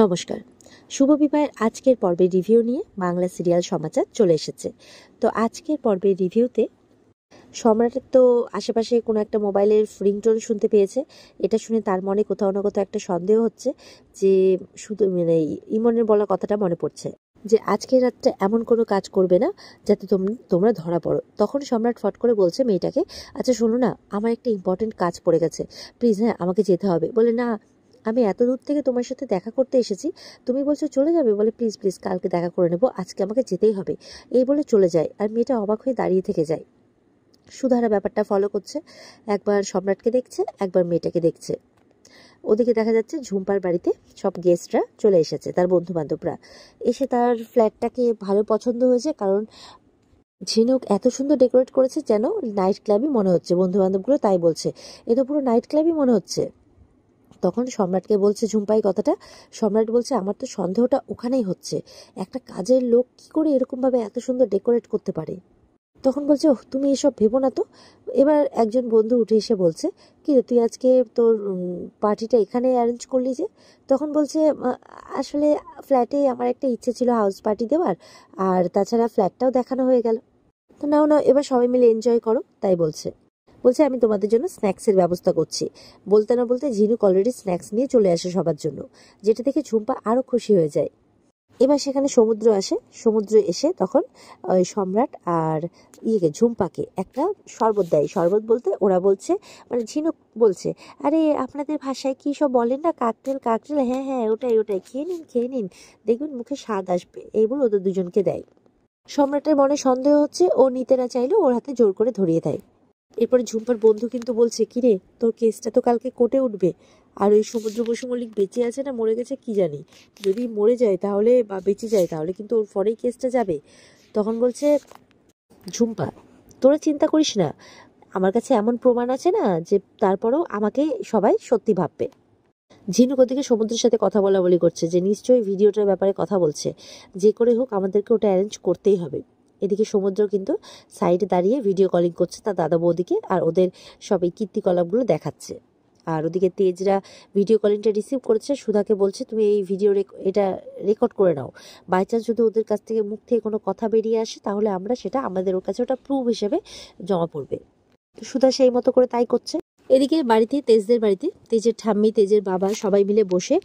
নমস্কার। শুভ বিবাহের আজকের পর্বের রিভিউ নিয়ে বাংলা সিরিয়াল সমাচার চলে এসেছে। তো আজকের পর্বের রিভিউতে সম্রাটের তো আশেপাশে কোনো একটা মোবাইলের রিংটোন শুনতে পেয়েছে। এটা শুনে তার মনে কোথাও না কোথাও একটা সন্দেহ হচ্ছে যে শুধু ইমনের বলা কথাটা মনে পড়ছে যে আজকের রাতটা এমন কোনো কাজ করবে না যাতে তোমরা ধরা পড়ো। তখন সম্রাট ফট করে বলছে মেয়েটাকে, আচ্ছা শোনো না, আমার একটা ইম্পর্টেন্ট কাজ পড়ে গেছে, প্লিজ হ্যাঁ আমাকে যেতে হবে। বলে না, আমি এত দূর থেকে তোমার সাথে দেখা করতে এসেছি, তুমি বলছো চলে যাবে। বলে প্লিজ প্লিজ কালকে দেখা করে নেবো, আজকে আমাকে যেতেই হবে। এই বলে চলে যায়। আর মেয়েটা অবাক হয়ে দাঁড়িয়ে থেকে যায়। সুধারা ব্যাপারটা ফলো করছে, একবার সম্রাটকে দেখছে, একবার মেয়েটাকে দেখছে। ওদিকে দেখা যাচ্ছে ঝুম্পার বাড়িতে সব গেস্টরা চলে এসেছে, তার বন্ধু বান্ধবরা এসে তার ফ্ল্যাটটাকে ভালো পছন্দ হয়েছে, কারণ ঝিনুক এত সুন্দর ডেকোরেট করেছে যেন নাইট ক্লাবই মনে হচ্ছে। বন্ধু বান্ধবগুলো তাই বলছে, এ তো পুরো নাইট ক্লাবই মনে হচ্ছে। তখন সম্রাটকে বলছে ঝুম্পাই কথাটা। সম্রাট বলছে আমার তো সন্দেহটা ওখানেই হচ্ছে, একটা কাজের লোক কি করে এরকমভাবে এত সুন্দর ডেকোরেট করতে পারে। তখন বলছে ওহ তুমি এসব ভেবো না তো। এবার একজন বন্ধু উঠে এসে বলছে, কি রে তুই আজকে তোর পার্টিটা এখানে অ্যারেঞ্জ করলি যে? তখন বলছে আসলে ফ্ল্যাটে আমার একটা ইচ্ছে ছিল হাউস পার্টি দেওয়ার, আর তাছাড়া ফ্ল্যাটটাও দেখানো হয়ে গেল, তো নাও নাও এবার সবাই মিলে এনজয় করো, তাই বলছে। বলছে আমি তোমাদের জন্য স্ন্যাক্সের ব্যবস্থা করছি। বলতে না বলতে ঝিনুক অলরেডি স্ন্যাক্স নিয়ে চলে আসে সবার জন্য, যেটা দেখে ঝুম্পা আরো খুশি হয়ে যায়। এবার সেখানে সমুদ্র আসে। সমুদ্র এসে তখন ওই সম্রাট আর ঝুম্পাকে একটা শরবত দেয়। শরবত বলতে ওরা বলছে, মানে ঝিনুক বলছে, আরে আপনাদের ভাষায় কি সব বলেন না, কাকটেল কাকটেল, হ্যাঁ হ্যাঁ ওটাই ওটাই, খেয়ে নিন, দেখবেন মুখে স্বাদ আসবে। এই বলে ওদের দুজনকে দেয়। সম্রাটের মনে সন্দেহ হচ্ছে, ও নিতে না চাইলেও ওর হাতে জোর করে ধরিয়ে দেয়। এরপরে ঝুম্পার বন্ধু কিন্তু বলছে, কিরে তোর কেসটা তো কালকে কোর্টে উঠবে, আর ওই সমুদ্র বসু মল্লিক বেঁচে আছে না মরে গেছে কি জানি, যদি মরে যায় তাহলে বা বেঁচে যায় তাহলে কিন্তু ওর পরেই কেসটা যাবে। তখন বলছে ঝুম্পা, তোরা চিন্তা করিস না, আমার কাছে এমন প্রমাণ আছে না যে তারপরেও আমাকে সবাই সত্যি ভাববে। ঝিনুক ওদিকে সমুদ্রের সাথে কথা বলা বলি করছে যে নিশ্চয়ই ভিডিওটার ব্যাপারে কথা বলছে, যে করে হোক আমাদেরকে ওটা অ্যারেঞ্জ করতেই হবে। এদিকে সমুদ্র কিন্তু সাইডে দাঁড়িয়ে ভিডিও কলিং করছে তার দাদা বৌদিকে, আর ওদের সব এই কীর্তিকলাপগুলো দেখাচ্ছে। আর ওদিকে তেজরা ভিডিও কলিংটা রিসিভ করেছে, সুধাকে বলছে তুমি এই ভিডিও এটা রেকর্ড করে নাও, বাই চান্স যদি ওদের কাছ থেকে মুখ থেকে কোনো কথা বেরিয়ে আসে তাহলে আমরা সেটা আমাদের ওর কাছে ওটা প্রুফ হিসেবে জমা পড়বে। সুধা সেই মতো করে তাই করছে। এদিকে বাড়িতে তেজদের বাড়িতে তেজের ঠাম্মি তেজের বাবা সবাই মিলে বসে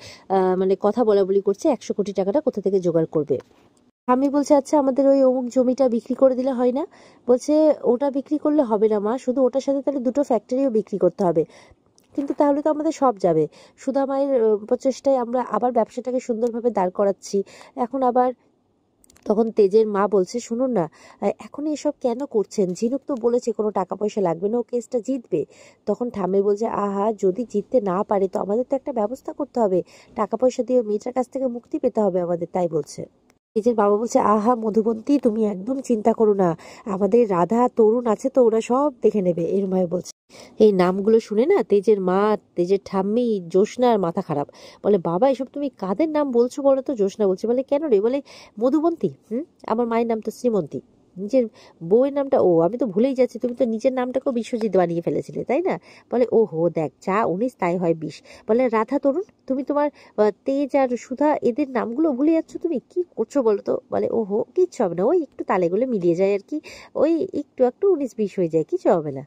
মানে কথা বলা বলি করছে 100 কোটি টাকাটা কোথা থেকে জোগাড় করবে। ঠাম্মি বলছে আচ্ছা আমাদের ওই অমুক জমিটা বিক্রি করে দিলে হয় না? বলছে ওটা বিক্রি করলে হবে না মা, শুধু ওটার সাথে তাহলে দুটো ফ্যাক্টরিও বিক্রি করতে হবে, কিন্তু তাহলে তো আমাদের সব যাবে। সুধা মায়ের প্রচেষ্টায় আমরা আবার ব্যবসাটাকে সুন্দরভাবে দাঁড় করাচ্ছি। এখন আবার তখন তেজের মা বলছে শুনুন না, এখন এসব কেন করছেন? ঝিনুক তো বলেছে কোনো টাকা পয়সা লাগবে না, ও কেসটা জিতবে। তখন ঠাম্মি বলছে আহা যদি জিততে না পারে তো আমাদের তো একটা ব্যবস্থা করতে হবে, টাকা পয়সা দিয়ে মেয়েটার কাছ থেকে মুক্তি পেতে হবে আমাদের, তাই বলছে। তেজের বাবা বলছে আহা মধুবন্তী তুমি একদম চিন্তা করো না, আমাদের রাধা তরুণ আছে তো, ওরা সব দেখে নেবে, এরম ভাবে বলছে। এই নামগুলো শুনে না তেজের মা তেজের ঠাম্মি জ্যোৎস্নার মাথা খারাপ। বলে বাবা এসব তুমি কাদের নাম বলছো বলো তো? জ্যোৎস্না বলছে। বলে কেন রে? বলে মধুবন্তী, আমার মায়ের নাম তো শ্রীমন্তী, নিজের বউয়ের নামটা ও আমি তো ভুলেই যাচ্ছি, তুমি তো নিজের নামটাকেও বিশ্বজিৎ বানিয়ে ফেলেছিলে তাই না? বলে ও হো দেখ যা 19 তাই হয় 20। বলে রাধা তরুণ, তুমি তোমার তেজ আর সুধা এদের নামগুলো ভুলে যাচ্ছ, তুমি কি করছো বলো তো? বলে ও হো কিচ্ছু হবে না, ওই একটু তালেগুলো মিলিয়ে যায় আর কি, ওই একটু একটু 19-20 হয়ে যায়, কিছু হবে না।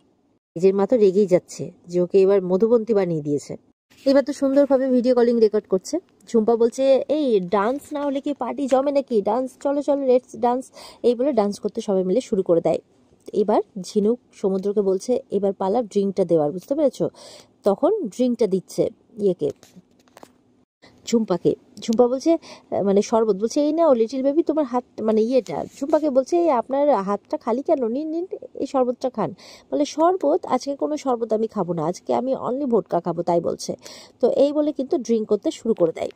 নিজের মা তো রেগেই যাচ্ছে যে ওকে এবার মধুবন্তী বানিয়ে দিয়েছে। এবার তো সুন্দরভাবে ভিডিও কলিং রেকর্ড করছে। ঝুম্পা বলছে এই ডান্স না হলে কি পার্টি জমে নাকি, ডান্স চলো চলো লেটস ডান্স, এই বলে ডান্স করতে সবাই মিলে শুরু করে দেয়। এবার ঝিনুক সমুদ্রকে বলছে এবার পালা ড্রিঙ্কটা দেওয়ার, বুঝতে পেরেছো? তখন ড্রিঙ্কটা দিচ্ছে ইয়েকে, ঝুম্পাকে। ঝুম্পা বলছে মানে শরবত, বলছে এই নাও লিটিল বেবি তোমার হাত, মানে ইয়েটা ঝুম্পাকে বলছে এই আপনার হাতটা খালি কেন, নিন নিন এই শরবতটা খান। বলে শরবত? আজকে কোনো শরবত আমি খাবো না, আজকে আমি অনলি ভোটকা খাবো, তাই বলছে। তো এই বলে কিন্তু ড্রিঙ্ক করতে শুরু করে দেয়।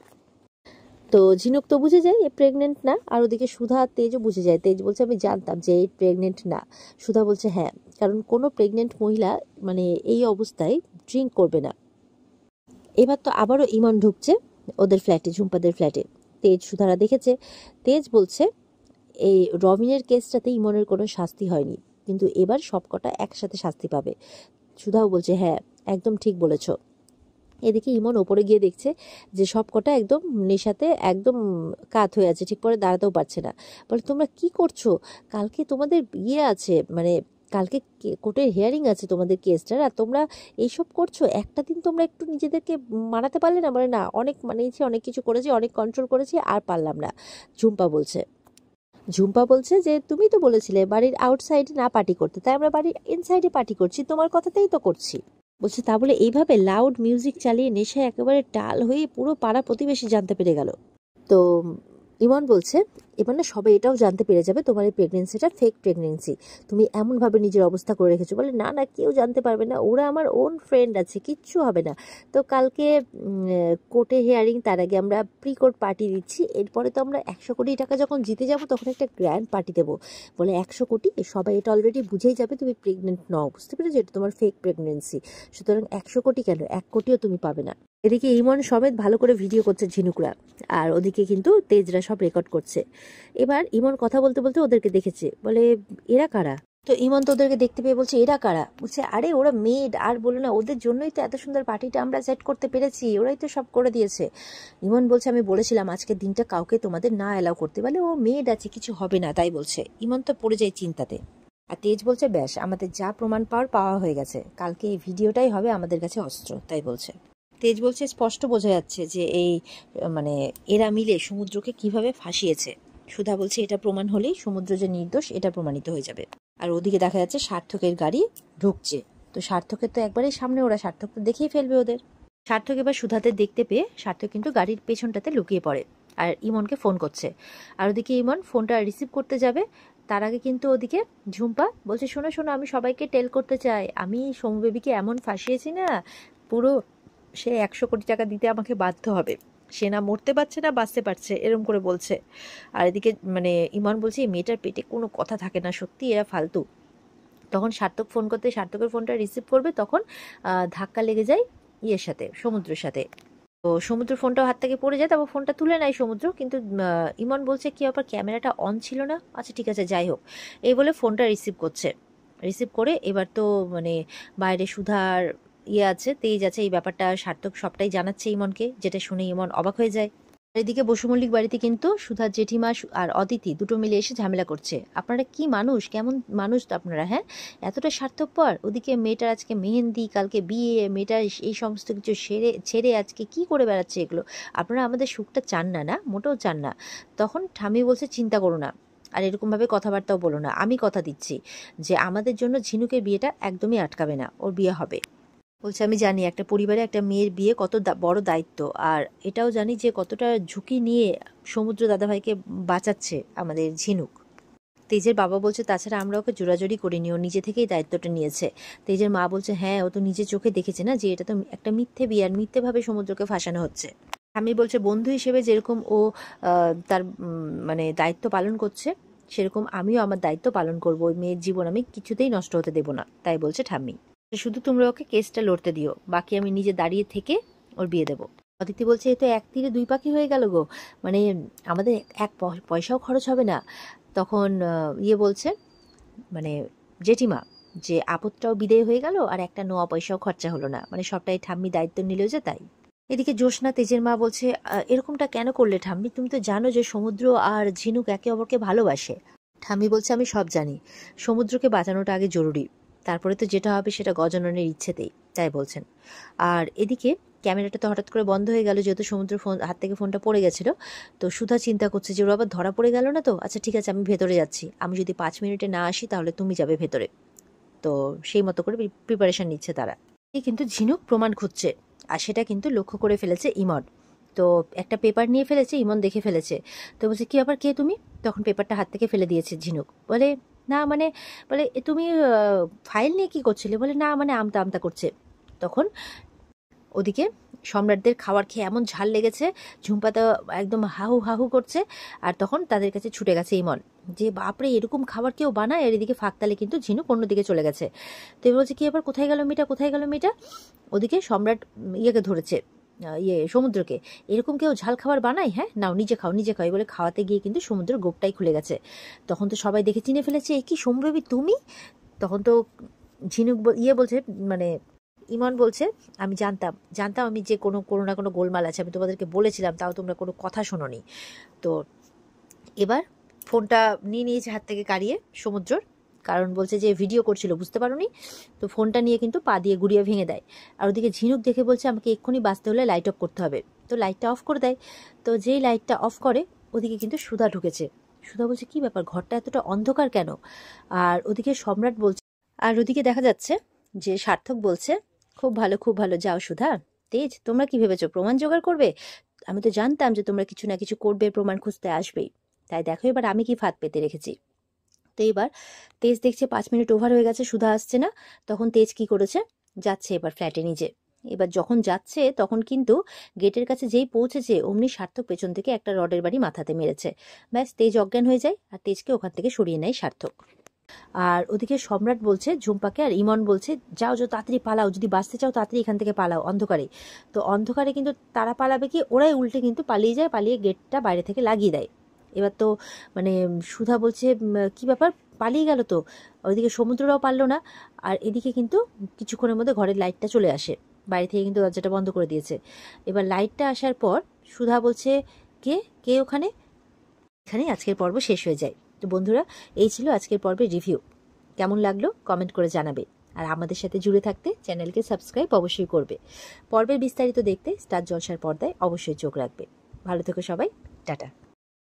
তো ঝিনুক তো বুঝে যায় এ প্রেগনেন্ট না, আর ওদিকে সুধা তেজও বুঝে যায়। তেজ বলছে আমি জানতাম যে এই প্রেগনেন্ট না। সুধা বলছে হ্যাঁ, কারণ কোনো প্রেগনেন্ট মহিলা মানে এই অবস্থায় ড্রিঙ্ক করবে না। এবার তো আবারও ইমন ঢুকছে ওদের ফ্ল্যাটে, ঝুম্পাদের ফ্ল্যাটে। তেজ সুধারা দেখেছে। তেজ বলছে এই রবিনের কেসটাতে ইমনের কোনো শাস্তি হয়নি, কিন্তু এবার সবকটা একসাথে শাস্তি পাবে। সুধাও বলছে হ্যাঁ একদম ঠিক বলেছ। এদিকে ইমন ওপরে গিয়ে দেখছে যে সব কটা একদম নেশাতে একদম কাত হয়ে আছে, ঠিক করে দাঁড়াতেও পারছে না। বলে তোমরা কি করছো? কালকে তোমাদের ইয়ে আছে, মানে কালকে কোর্টের হিয়ারিং আছে তোমাদের কেসটার, আর তোমরা এইসব করছো। একটা দিন তোমরা একটু নিজেদেরকে মানাতে পারলে না? বলে না, অনেক মানিয়েছি, অনেক কিছু করেছি, অনেক কন্ট্রোল করেছি, আর পারলাম না। ঝুম্পা বলছে যে তুমি তো বলেছিলে বাড়ির আউটসাইডে না পার্টি করতে, তাই আমরা বাড়ির ইনসাইডে পার্টি করছি, তোমার কথাতেই তো করছি। বলছে তা বলে এইভাবে লাউড মিউজিক চালিয়ে নেশায় একেবারে টাল হয়ে পুরো পাড়া প্রতিবেশী জানতে পেরে গেল। তো ইমন বলছে এবার না সবাই এটাও জানতে পেরে যাবে তোমার এই প্রেগনেন্সিটা ফেক প্রেগনেন্সি, তুমি এমনভাবে নিজের অবস্থা করে রেখেছো। বলে না না, কেউ জানতে পারবে না, ওরা আমার ওন ফ্রেন্ড আছে, কিচ্ছু হবে না। তো কালকে কোর্টে হিয়ারিং, তার আগে আমরা প্রি কোর্ট পার্টি দিচ্ছি, এরপরে তো আমরা 100 কোটি টাকা যখন জিতে যাব তখন একটা গ্র্যান্ড পার্টি দেবো। বলে 100 কোটি? সবাই এটা অলরেডি বুঝেই যাবে তুমি প্রেগনেন্ট নও, বুঝতে পেরেছো? এটা তোমার ফেক প্রেগনেন্সি, সুতরাং 100 কোটি কেন, 1 কোটিও তুমি পাবে না। এদিকে ইমন সমেত ভালো করে ভিডিও করছে ঝিনুকরা, আর ওদিকে কিন্তু তেজরা সব রেকর্ড করছে। এবার ইমন কথা বলতে বলতে ওদেরকে দেখেছে, বলে এরা কারা? তো ইমন তো ওদেরকে দেখতে পেয়ে বলছে এরা কারা? বলছে আরে ওরা মেড, আর বলো না, ওদের জন্যই তো এত সুন্দর পার্টিটা আমরা সেট করতে পেরেছি, ওরাই তো সব করে দিয়েছে। ইমন বলছে আমি বলেছিলাম আজকের দিনটা কাউকে তোমাদের না অ্যালাউ করতে, বলে ও মেড আছে, কিছু হবে না, তাই বলছে। ইমন তো পড়ে যায় চিন্তাতে। আর তেজ বলছে ব্যাস, আমাদের যা প্রমাণ পাওয়া হয়ে গেছে, কালকে এই ভিডিওটাই হবে আমাদের কাছে অস্ত্র, তাই বলছে। তেজ বলছে স্পষ্ট বোঝা যাচ্ছে যে এই মানে এরা মিলে সমুদ্রকে কিভাবে ফাঁসিয়েছে। সুধা বলছে এটা প্রমাণ হলেই সমুদ্র যে নির্দোষ এটা প্রমাণিত হয়ে যাবে। আর ওদিকে দেখা যাচ্ছে সার্থকের গাড়ি ঢুকছে। তো সার্থকের তো একবারেই সামনে, ওরা সার্থক তো দেখেই ফেলবে ওদের। সার্থক এবার সুধাতে দেখতে পেয়ে সার্থক কিন্তু গাড়ির পেছনটাতে লুকিয়ে পড়ে আর ইমনকে ফোন করছে। আর ওদিকে ইমন ফোনটা রিসিভ করতে যাবে, তার আগে কিন্তু ওদিকে ঝুম্পা বলছে শোনো শোনো, আমি সবাইকে টেল করতে চাই, আমি সোমু বেবিকে এমন ফাঁসিয়েছি না, পুরো সে 100 কোটি টাকা দিতে আমাকে বাধ্য হবে, সে না মরতে পারছে না বাঁচতে পারছে, এরম করে বলছে। আর এদিকে মানে ইমন বলছে এই মেয়েটার পেটে কোনো কথা থাকে না, সত্যি এরা ফালতু। তখন সার্থক ফোন করতে, সার্থকের ফোনটা রিসিভ করবে, তখন ধাক্কা লেগে যায় ইয়ের সাথে, সমুদ্রের সাথে। তো সমুদ্র ফোনটাও হাত থেকে পড়ে যায়, তারপর ফোনটা তুলে নেয় সমুদ্র, কিন্তু ইমন বলছে কি আবার ক্যামেরাটা অন ছিল না, আচ্ছা ঠিক আছে যাই হোক, এই বলে ফোনটা রিসিভ করছে। রিসিভ করে এবার তো মানে বাইরে সুধার ইয়ে আছে, তেজ আছে, এই ব্যাপারটা সার্থক সবটাই জানাচ্ছে ইমনকে, যেটা শুনে ইমন অবাক হয়ে যায়। এদিকে বসু মল্লিক বাড়িতে কিন্তু সুধার জেঠিমা আর অদিতি দুটো মিলে এসে ঝামেলা করছে। আপনারা কি মানুষ, কেমন মানুষ তো আপনারা, হ্যাঁ এতটা স্বার্থপর? ওদিকে মেয়েটার আজকে মেহেন্দি, কালকে বিয়ে, মেয়েটার এই সমস্ত কিছু ছেড়ে আজকে কি করে বেড়াচ্ছে এগুলো? আপনারা আমাদের সুখটা চান না, না মোটেও চান না। তখন ঠামি বলছে চিন্তা করো না, আর এরকমভাবে কথাবার্তাও বলো না, আমি কথা দিচ্ছি যে আমাদের জন্য ঝিনুকের বিয়েটা একদমই আটকাবে না, ওর বিয়ে হবে। বলছে আমি জানি একটা পরিবারে একটা মেয়ের বিয়ে কত বড় দায়িত্ব, আর এটাও জানি যে কতটা ঝুঁকি নিয়ে সমুদ্র দাদাভাইকে বাঁচাচ্ছে আমাদের ঝিনুক। তেজের বাবা বলছে তাছাড়া আমরা ওকে জোরাজোরি করিনি, ও নিজে থেকেই দায়িত্বটা নিয়েছে। তেজের মা বলছে হ্যাঁ, ও তো নিজে চোখে দেখেছে না যে এটা তো একটা মিথ্যে বিয়ে, আর মিথ্যেভাবে সমুদ্রকে ফাঁসানো হচ্ছে। আমি বলছে বন্ধু হিসেবে যেরকম ও তার মানে দায়িত্ব পালন করছে, সেরকম আমিও আমার দায়িত্ব পালন করবো, ওই মেয়ের জীবন আমি কিছুতেই নষ্ট হতে দেবো না, তাই বলছে ঠাম্মি। শুধু তোমরা ওকে কেসটা লড়তে দিও, বাকি আমি নিজে দাঁড়িয়ে থেকে ওর বিয়ে দেবো। অদিতি বলছে এ তো এক তীরে দুই পাখি হয়ে গেল গো, মানে আমাদের এক পয়সাও খরচ হবে না। তখন ইয়ে বলছে মানে জেঠিমা যে আপদটাও বিদেয় হয়ে গেল, আর একটা নোয়া পয়সাও খরচা হলো না, মানে সবটাই ঠাম্মি দায়িত্ব নিল যে, তাই। এদিকে জ্যোৎস্না তেজের মা বলছে এরকমটা কেন করলে ঠাম্মি, তুমি তো জানো যে সমুদ্র আর ঝিনুক একে অপরকে ভালোবাসে। ঠাম্মি বলছে আমি সব জানি, সমুদ্রকে বাঁচানোটা আগে জরুরি, তারপরে তো যেটা হবে সেটা গজাননের ইচ্ছেতেই, তাই বলছেন। আর এদিকে ক্যামেরাটা তো হঠাৎ করে বন্ধ হয়ে গেল, যেহেতু সমুদ্র ফোন হাত থেকে ফোনটা পড়ে গেছিল। তো সুধা চিন্তা করছে যে ওর আবার ধরা পড়ে গেল না তো, আচ্ছা ঠিক আছে আমি ভেতরে যাচ্ছি, আমি যদি 5 মিনিটে না আসি তাহলে তুমি যাবে ভেতরে। তো সেই মতো করে প্রিপারেশন নিচ্ছে তারা। কিন্তু ঝিনুক প্রমাণ খুঁজছে, আর সেটা কিন্তু লক্ষ্য করে ফেলেছে ইমন। তো একটা পেপার নিয়ে ফেলেছে, ইমন দেখে ফেলেছে। তো বলছে কি আবার কে তুমি? তখন পেপারটা হাত থেকে ফেলে দিয়েছে ঝিনুক। বলে না মানে, বলে তুমি ফাইল নিয়ে কি করছিলে? বলে না মানে আমতা আমতা করছে। তখন ওদিকে সম্রাটদের খাবার খেয়ে এমন ঝাল লেগেছে, ঝুম্পা তো একদম হাহু হাহু করছে। আর তখন তাদের কাছে ছুটে গেছে ইমন যে বাপরে এরকম খাবার কেউ বানায়, আর এদিকে ফাঁকতালে কিন্তু ঝিনুক অন্যদিকে চলে গেছে। তো এবার বলছে কি এবার কোথায় গেল মেয়েটা, কোথায় গেল মেয়েটা? ওদিকে সম্রাট ইয়েকে ধরেছে, সমুদ্রকে, এরকম কেউ ঝাল খাবার বানায়? হ্যাঁ নাও নিজে খাও নিজে খাও, বলে খাওয়াতে গিয়ে কিন্তু সমুদ্র গোপটাই খুলে গেছে। তখন তো সবাই দেখে চিনে ফেলেছে, এ কি সমবেবী তুমি? তখন তো ঝিনুক বলছে মানে ইমন বলছে আমি জানতাম আমি যে কোনো না কোনো গোলমাল আছে, আমি তোমাদেরকে বলেছিলাম, তাও তোমরা কোনো কথা শোনোনি। তো এবার ফোনটা নিয়ে নিয়েছে হাত থেকে কাড়িয়ে সমুদ্রর, কারণ বলছে যে ভিডিও করছিল, বুঝতে পারোনি। তো ফোনটা নিয়ে কিন্তু পা দিয়ে গুড়িয়ে ভেঙে দেয়। আর ওদিকে ঝিনুক দেখে বলছে আমাকে এক্ষুনি বাঁচতে হলে লাইট অফ করতে হবে। তো লাইটটা অফ করে দেয়। তো যেই লাইটটা অফ করে ওদিকে কিন্তু সুধা ঢুকেছে। সুধা বলছে কি ব্যাপার, ঘরটা এতটা অন্ধকার কেন? আর ওদিকে সম্রাট বলছে, আর ওদিকে দেখা যাচ্ছে যে সার্থক বলছে খুব ভালো, যাও সুধা। তেজ, তোমরা কি ভেবেছো প্রমাণ জোগাড় করবে? আমি তো জানতাম যে তোমরা কিছু না কিছু করবে, প্রমাণ খুঁজতে আসবেই। তাই দেখো এবার আমি কি ফাঁদ পেতে রেখেছি। তো এবার তেজ দেখছে 5 মিনিট ওভার হয়ে গেছে, সুধা আসছে না। তখন তেজ কি করেছে, যাচ্ছে এবার ফ্ল্যাটে নিজে। এবার যখন যাচ্ছে তখন কিন্তু গেটের কাছে যেই পৌঁছেছে অমনি সার্থক পেছন থেকে একটা রডের বাড়ি মাথাতে মেরেছে। ব্যাস তেজ অজ্ঞান হয়ে যায়, আর তেজকে ওখান থেকে সরিয়ে নেয় সার্থক। আর ওদিকে সম্রাট বলছে ঝুম্পাকে, আর ইমন বলছে যাও যাও তাড়াতাড়ি পালাও, যদি বাঁচতে চাও তাড়াতাড়ি এখান থেকে পালাও অন্ধকারে। তো অন্ধকারে কিন্তু তারা পালাবে কি, ওরাই উল্টে কিন্তু পালিয়ে যায়, পালিয়ে গেটটা বাইরে থেকে লাগিয়ে দেয়। এবার তো মানে সুধা বলছে কি ব্যাপার, পালিয়ে গেল তো। ওইদিকে সমুদ্ররাও পারলো না। আর এদিকে কিন্তু কিছুক্ষণের মধ্যে ঘরের লাইটটা চলে আসে, বাইরে থেকে কিন্তু দরজাটা বন্ধ করে দিয়েছে। এবার লাইটটা আসার পর সুধা বলছে কে কে ওখানে। এখানেই আজকের পর্ব শেষ হয়ে যায়। তো বন্ধুরা, এই ছিল আজকের পর্বের রিভিউ। কেমন লাগলো কমেন্ট করে জানাবে। আর আমাদের সাথে জুড়ে থাকতে চ্যানেলকে সাবস্ক্রাইব অবশ্যই করবে। পর্বের বিস্তারিত দেখতে স্টার জলসার পর্দায় অবশ্যই চোখ রাখবে। ভালো থেকো সবাই, টাটা।